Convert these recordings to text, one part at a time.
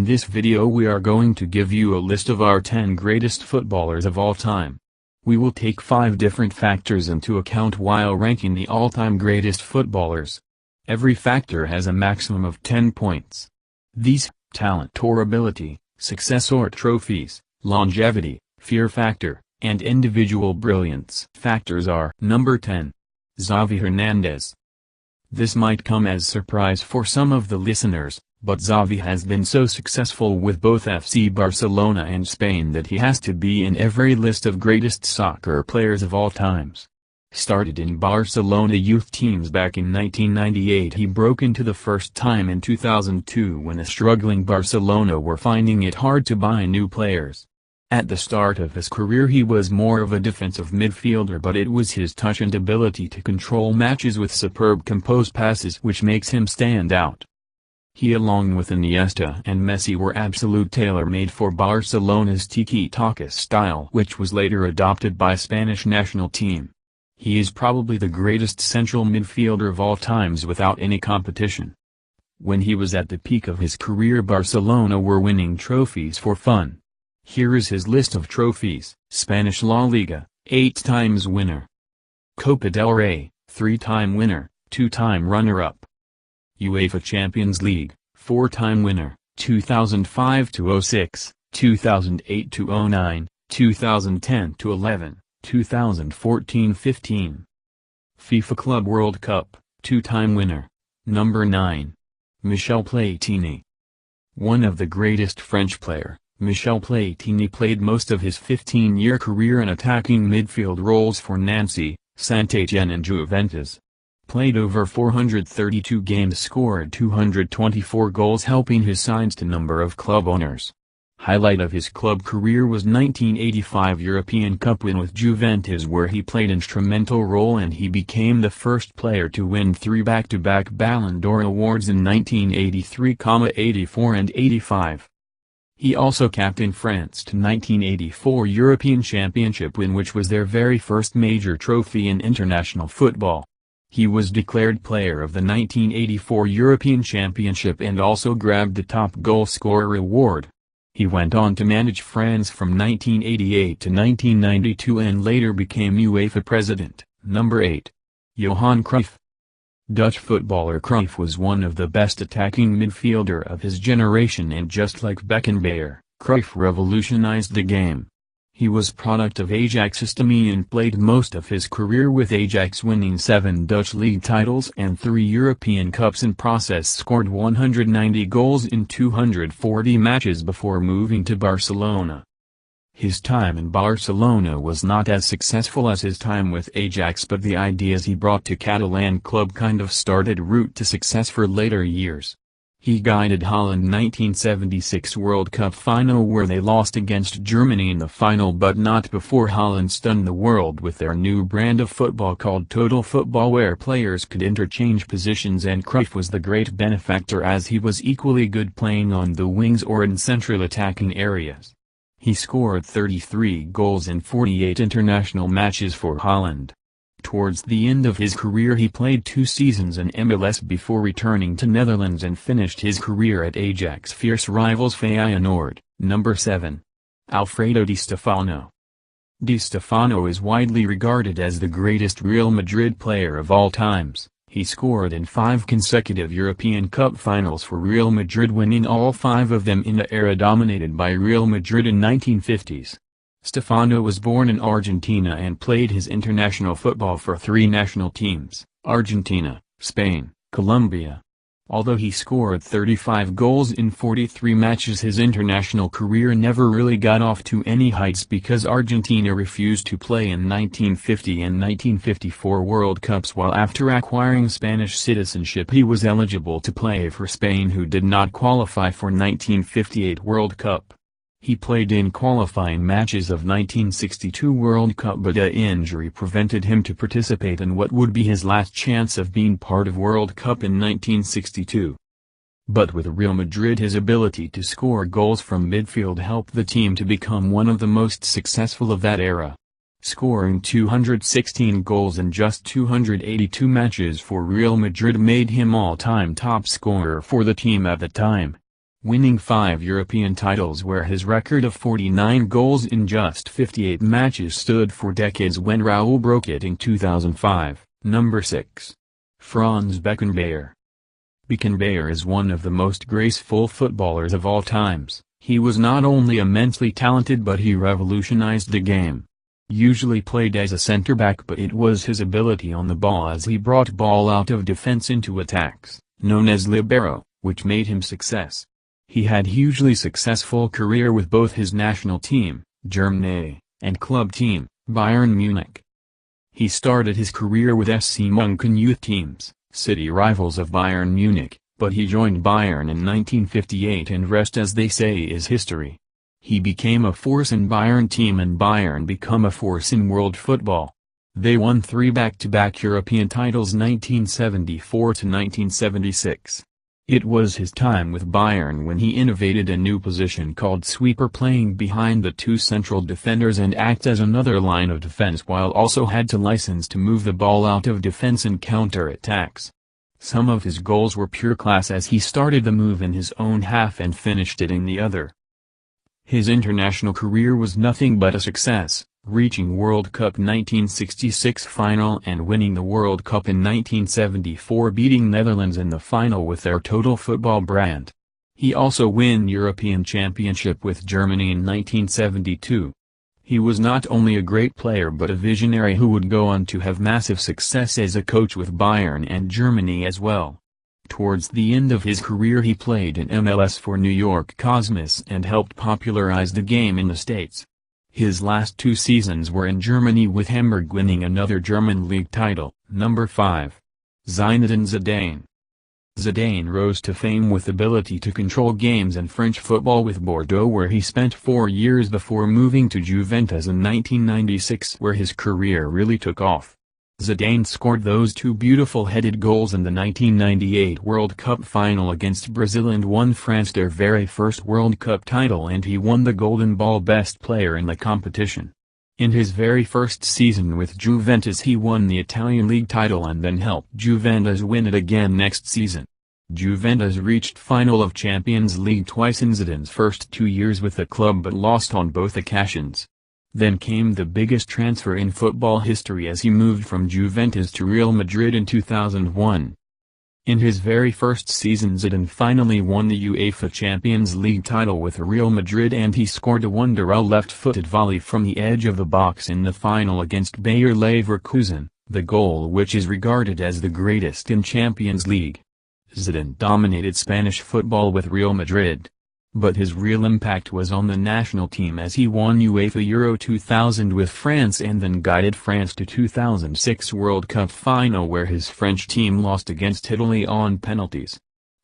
this video we are going to give you a list of our 10 greatest footballers of all time. We will take 5 different factors into account while ranking the all-time greatest footballers. Every factor has a maximum of 10 points. These, talent or ability, success or trophies, longevity, fear factor, and individual brilliance factors are. Number 10. Xavi Hernandez. This might come as surprise for some of the listeners, but Xavi has been so successful with both FC Barcelona and Spain that he has to be in every list of greatest soccer players of all times. Started in Barcelona youth teams back in 1998, he broke into the first time in 2002 when a struggling Barcelona were finding it hard to buy new players. At the start of his career he was more of a defensive midfielder, but it was his touch and ability to control matches with superb composed passes which makes him stand out. He along with Iniesta and Messi were absolute tailor-made for Barcelona's tiki-taka style, which was later adopted by Spanish national team. He is probably the greatest central midfielder of all times without any competition. When he was at the peak of his career, Barcelona were winning trophies for fun. Here is his list of trophies. Spanish La Liga, 8 times winner. Copa del Rey, 3-time winner, 2-time runner-up. UEFA Champions League, 4-time winner, 2005-06, 2008-09, 2010-11, 2014-15. FIFA Club World Cup, 2-time winner. Number 9. Michel Platini. One of the greatest French player, Michel Platini played most of his 15-year career in attacking midfield roles for Nancy, Saint-Étienne and Juventus. Played over 432 games, scored 224 goals, helping his sides to number of club honors. Highlight of his club career was 1985 European Cup win with Juventus, where he played instrumental role and he became the first player to win 3 back-to-back Ballon d'Or awards in 1983, 84 and 85. He also captained France to 1984 European Championship win, which was their very first major trophy in international football. He was declared player of the 1984 European Championship and also grabbed the top goal scorer award. He went on to manage France from 1988 to 1992 and later became UEFA president. Number 8. Johan Cruyff. Dutch footballer Cruyff was one of the best attacking midfielder of his generation, and just like Beckenbauer, Cruyff revolutionized the game. He was product of Ajax Isthmian and played most of his career with Ajax, winning 7 Dutch league titles and 3 European Cups in process. Scored 190 goals in 240 matches before moving to Barcelona. His time in Barcelona was not as successful as his time with Ajax, but the ideas he brought to Catalan club kind of started route to success for later years. He guided Holland 1976 World Cup final, where they lost against Germany in the final, but not before Holland stunned the world with their new brand of football called Total Football, where players could interchange positions, and Cruyff was the great benefactor as he was equally good playing on the wings or in central attacking areas. He scored 33 goals in 48 international matches for Holland. Towards the end of his career he played 2 seasons in MLS before returning to Netherlands and finished his career at Ajax fierce rivals Feyenoord. Number 7. Alfredo Di Stefano. Di Stefano is widely regarded as the greatest Real Madrid player of all times. He scored in 5 consecutive European Cup finals for Real Madrid, winning all 5 of them in the era dominated by Real Madrid in 1950s. Stefano was born in Argentina and played his international football for 3 national teams: Argentina, Spain, Colombia. Although he scored 35 goals in 43 matches, his international career never really got off to any heights because Argentina refused to play in 1950 and 1954 World Cups, while after acquiring Spanish citizenship he was eligible to play for Spain, who did not qualify for 1958 World Cup. He played in qualifying matches of 1962 World Cup, but an injury prevented him to participate in what would be his last chance of being part of World Cup in 1962. But with Real Madrid, his ability to score goals from midfield helped the team to become one of the most successful of that era. Scoring 216 goals in just 282 matches for Real Madrid made him all-time top scorer for the team at the time. winning 5 European titles where his record of 49 goals in just 58 matches stood for decades when Raúl broke it in 2005. Number 6. Franz Beckenbauer. Beckenbauer is one of the most graceful footballers of all times. He was not only immensely talented but he revolutionized the game. Usually played as a center-back, but it was his ability on the ball as he brought ball out of defense into attacks, known as libero, which made him success. He had hugely successful career with both his national team, Germany, and club team, Bayern Munich. He started his career with SC München youth teams, city rivals of Bayern Munich, but he joined Bayern in 1958 and rest, as they say, is history. He became a force in Bayern team and Bayern become a force in world football. They won 3 back-to-back European titles 1974 to 1976. It was his time with Bayern when he innovated a new position called sweeper, playing behind the 2 central defenders and act as another line of defense while also had to license to move the ball out of defense and counter-attacks. Some of his goals were pure class as he started the move in his own half and finished it in the other. His international career was nothing but a success, reaching World Cup 1966 final and winning the World Cup in 1974, beating Netherlands in the final with their Total Football brand. He also won European Championship with Germany in 1972. He was not only a great player but a visionary who would go on to have massive success as a coach with Bayern and Germany as well. Towards the end of his career he played in MLS for New York Cosmos and helped popularize the game in the States. His last 2 seasons were in Germany with Hamburg winning another German league title. Number 5. Zinedine Zidane. Zidane rose to fame with ability to control games in French football with Bordeaux, where he spent 4 years before moving to Juventus in 1996, where his career really took off. Zidane scored those 2 beautiful headed goals in the 1998 World Cup final against Brazil and won France their very first World Cup title, and he won the Golden Ball Best Player in the competition. In his very first season with Juventus he won the Italian league title and then helped Juventus win it again next season. Juventus reached final of Champions League twice in Zidane's first 2 years with the club but lost on both occasions. Then came the biggest transfer in football history as he moved from Juventus to Real Madrid in 2001. In his very first season Zidane finally won the UEFA Champions League title with Real Madrid, and he scored a wonderful left-footed volley from the edge of the box in the final against Bayer Leverkusen, the goal which is regarded as the greatest in Champions League. Zidane dominated Spanish football with Real Madrid. But his real impact was on the national team as he won UEFA Euro 2000 with France and then guided France to 2006 World Cup final where his French team lost against Italy on penalties.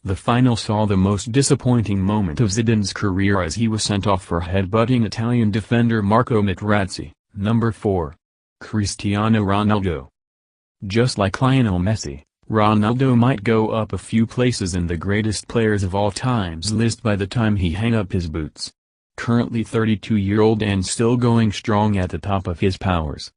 The final saw the most disappointing moment of Zidane's career as he was sent off for headbutting Italian defender Marco Materazzi. Number 4. Cristiano Ronaldo. Just like Lionel Messi, Ronaldo might go up a few places in the greatest players of all times list by the time he hang up his boots. Currently 32-year-old and still going strong at the top of his powers.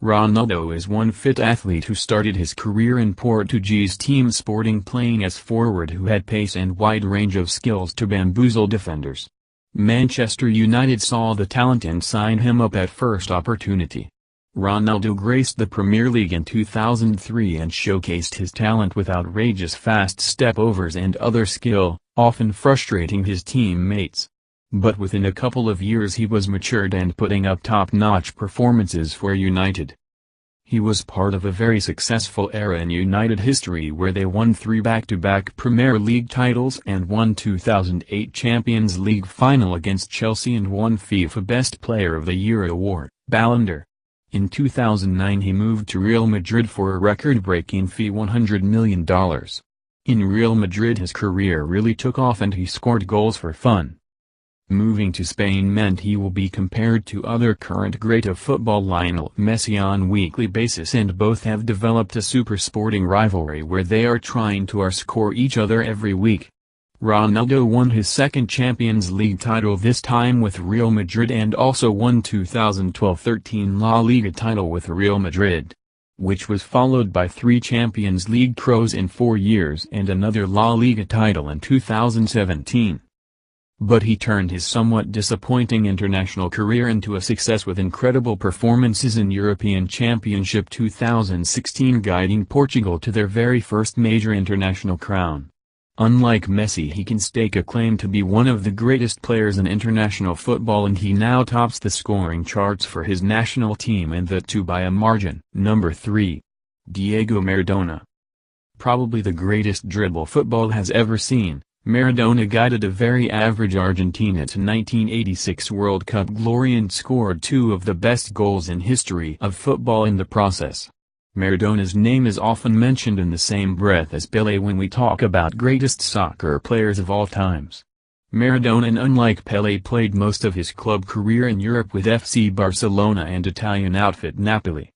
Ronaldo is one fit athlete who started his career in Portuguese team Sporting, playing as forward, who had pace and wide range of skills to bamboozle defenders. Manchester United saw the talent and signed him up at first opportunity. Ronaldo graced the Premier League in 2003 and showcased his talent with outrageous fast step-overs and other skill, often frustrating his teammates. But within a couple of years he was matured and putting up top-notch performances for United. He was part of a very successful era in United history where they won 3 back-to-back Premier League titles and won 2008 Champions League final against Chelsea and won FIFA Best Player of the Year award, Ballon d'Or. In 2009 he moved to Real Madrid for a record-breaking fee $100 million. In Real Madrid his career really took off and he scored goals for fun. Moving to Spain meant he will be compared to other current great of football Lionel Messi on weekly basis, and both have developed a super sporting rivalry where they are trying to outscore each other every week. Ronaldo won his second Champions League title, this time with Real Madrid, and also won 2012-13 La Liga title with Real Madrid, which was followed by 3 Champions League Pros in 4 years and another La Liga title in 2017. But he turned his somewhat disappointing international career into a success with incredible performances in European Championship 2016, guiding Portugal to their very first major international crown. Unlike Messi, he can stake a claim to be one of the greatest players in international football, and he now tops the scoring charts for his national team, and that too by a margin. Number 3. Diego Maradona. Probably the greatest dribble football has ever seen, Maradona guided a very average Argentina to 1986 World Cup glory and scored two of the best goals in history of football in the process. Maradona's name is often mentioned in the same breath as Pelé when we talk about greatest soccer players of all times. Maradona, unlike Pelé, played most of his club career in Europe with FC Barcelona and Italian outfit Napoli.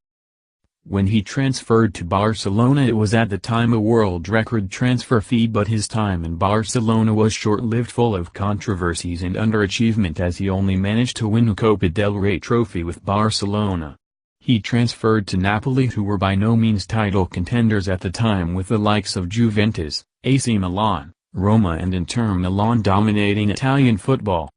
When he transferred to Barcelona, it was at the time a world record transfer fee, but his time in Barcelona was short-lived, full of controversies and underachievement, as he only managed to win a Copa del Rey trophy with Barcelona. He transferred to Napoli, who were by no means title contenders at the time, with the likes of Juventus, AC Milan, Roma and Inter Milan dominating Italian football.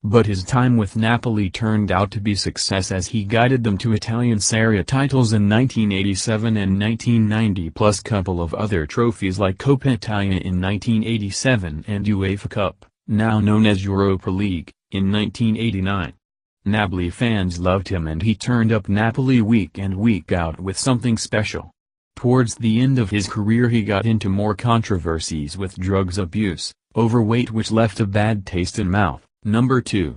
But his time with Napoli turned out to be success, as he guided them to Italian Serie A titles in 1987 and 1990, plus couple of other trophies like Coppa Italia in 1987 and UEFA Cup, now known as Europa League, in 1989. Napoli fans loved him, and he turned up Napoli week in week out with something special. Towards the end of his career he got into more controversies with drugs abuse, overweight, which left a bad taste in mouth. Number 2.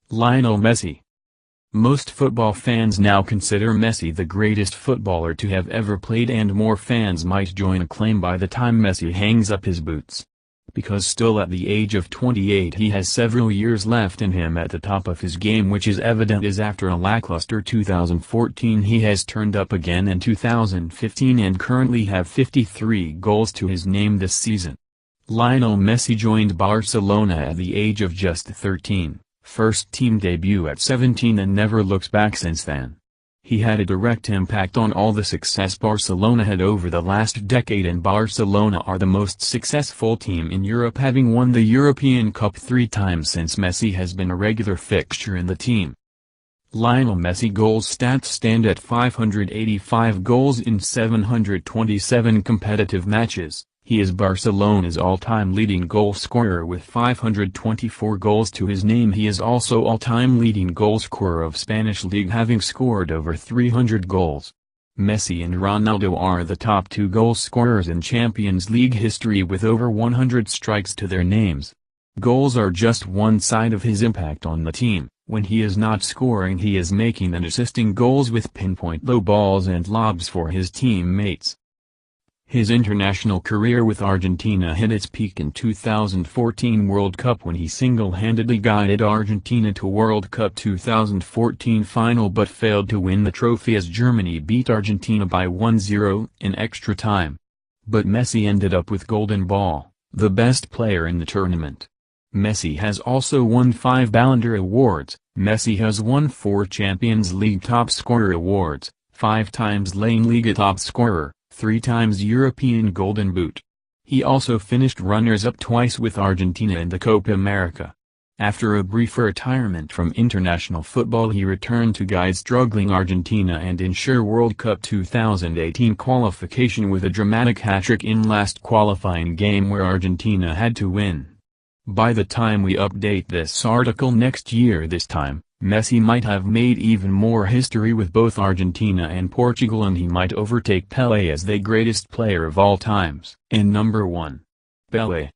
Lionel Messi. Most football fans now consider Messi the greatest footballer to have ever played, and more fans might join a claim by the time Messi hangs up his boots. Because still at the age of 28 he has several years left in him at the top of his game, which is evident as after a lackluster 2014 he has turned up again in 2015 and currently have 53 goals to his name this season. Lionel Messi joined Barcelona at the age of just 13, first team debut at 17, and never looked back since then. He had a direct impact on all the success Barcelona had over the last decade, and Barcelona are the most successful team in Europe, having won the European Cup 3 times since Messi has been a regular fixture in the team. Lionel Messi goals stats stand at 585 goals in 727 competitive matches. He is Barcelona's all-time leading goal scorer with 524 goals to his name. He is also all-time leading goal scorer of Spanish League, having scored over 300 goals. Messi and Ronaldo are the top 2 goal scorers in Champions League history with over 100 strikes to their names. Goals are just one side of his impact on the team. When he is not scoring, he is making and assisting goals with pinpoint low balls and lobs for his teammates. His international career with Argentina hit its peak in 2014 World Cup when he single-handedly guided Argentina to World Cup 2014 final, but failed to win the trophy as Germany beat Argentina by 1-0 in extra time. But Messi ended up with Golden Ball, the best player in the tournament. Messi has also won 5 Ballon d'Or awards. Messi has won 4 Champions League top scorer awards, 5 times La Liga top scorer, 3 times European Golden Boot. He also finished runners-up twice with Argentina in the Copa America. After a brief retirement from international football, he returned to guide struggling Argentina and ensure World Cup 2018 qualification with a dramatic hat-trick in last qualifying game where Argentina had to win. By the time we update this article next year, this time, Messi might have made even more history with both Argentina and Portugal, and he might overtake Pelé as the greatest player of all times. And number 1. Pelé.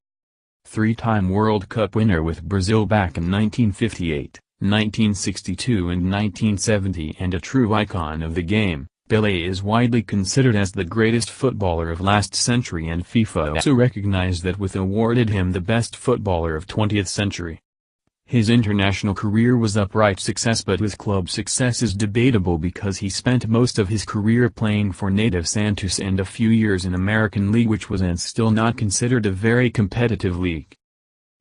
3-time World Cup winner with Brazil back in 1958, 1962 and 1970, and a true icon of the game, Pelé is widely considered as the greatest footballer of last century, and FIFA also recognized that with awarded him the best footballer of 20th century. His international career was upright success, but his club success is debatable because he spent most of his career playing for Native Santos and a few years in American League, which was and still not considered a very competitive league.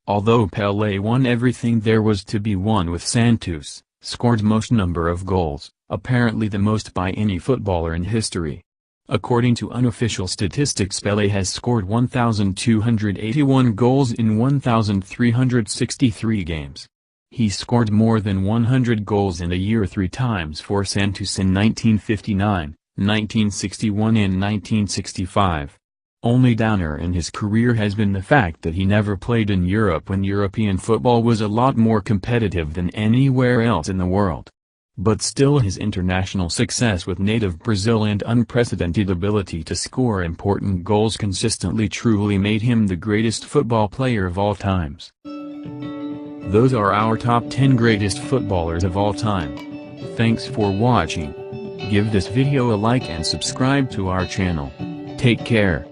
Although Pelé won everything there was to be won with Santos, scored most number of goals, apparently the most by any footballer in history. According to unofficial statistics, Pelé has scored 1,281 goals in 1,363 games. He scored more than 100 goals in a year 3 times for Santos in 1959, 1961 and 1965. Only downer in his career has been the fact that he never played in Europe when European football was a lot more competitive than anywhere else in the world. But still, his international success with native Brazil and unprecedented ability to score important goals consistently truly made him the greatest football player of all times. Those are our top 10 greatest footballers of all time. Thanks for watching. Give this video a like and subscribe to our channel. Take care.